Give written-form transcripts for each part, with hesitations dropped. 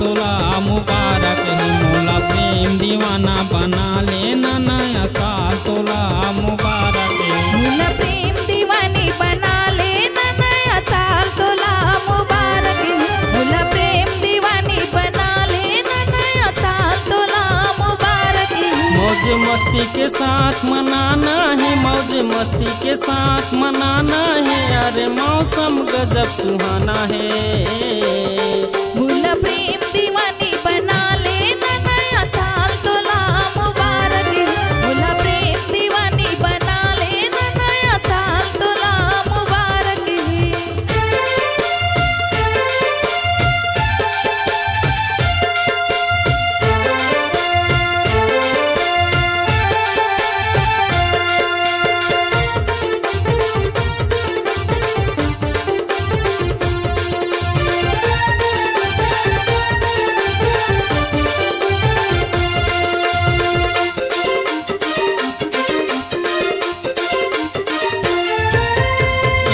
तोला मुबारक है। मोला प्रेम दीवाना बना लेना नया साल तोला मुबारक है। मोला प्रेम दीवानी बना लेना नया साल तोला मुबारक है। मोला प्रेम दीवानी बना लेना नया साल तोला मुबारक है। मौज मस्ती के साथ मनाना है, मौज मस्ती के साथ मनाना है। अरे मौसम गजब सुहाना है। मोला प्रेम दीवानी बना लेना नया साल तोला मुबारक है। मोला प्रेम दीवानी बना लेना नया साल तोला मुबारक है।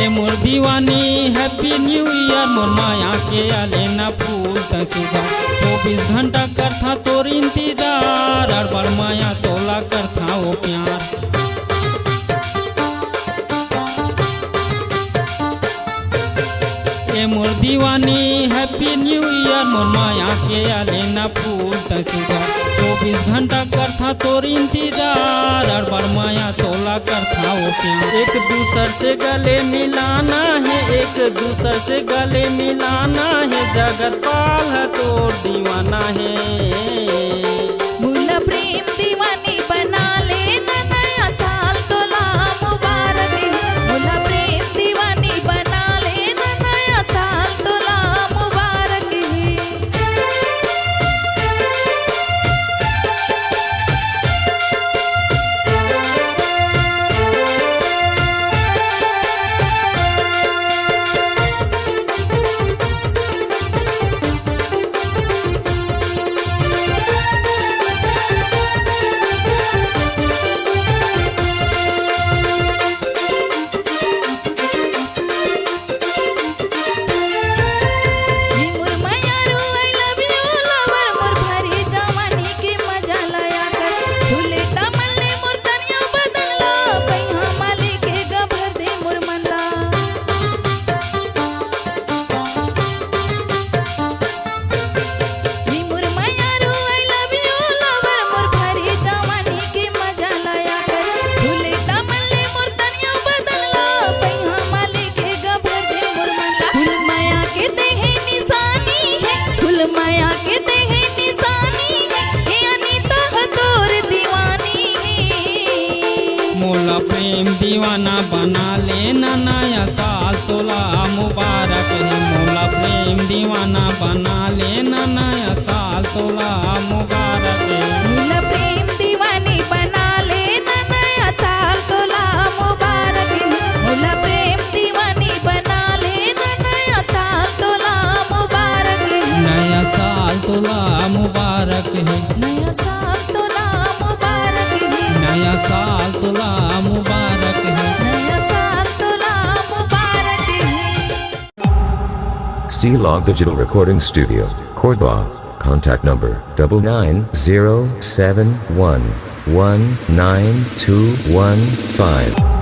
मोर दीवानी हैप्पी न्यू ईयर। मोर माया के आलेना फूल तसुगा 24 घंटा करथा तोर इंतजार। और बड़ माया तोला करथा वो प्यार। ए मोर दीवानी हैप्पी न्यू ईयर। मोर माया के आलेना फूल तसुगा 24 घंटा करथा तोर इंतजार। और बड़ माया तोला करथा वो प्यार। एक दूसर से गले मिलाना है, एक दूसर से गले मिलाना है। जगत पाल है तोर दीवाना है। मोला प्रेम दीवानी बना लेना नया साल तोला मुबारक है। मोला प्रेम दीवानी बना लेना नया साल तोला मुबारक है। मोला प्रेम दीवाना बना लेना नया साल तोला मुबारक है। मोला प्रेम दीवाना बना लेना नया साल तोला मुबारक है। मोला प्रेम दीवानी बना लेना नया साल तोला मुबारक है। मोला प्रेम दीवानी बना लेना नया साल तोला मुबारक है। नया साल तोला मुबारक है। नया साल तोला मुबारक है। नया साल तोला मुबारक है। नया साल तोला मुबारक है। C-Log Digital Recording Studio, Cordoba. Contact number 99071192115.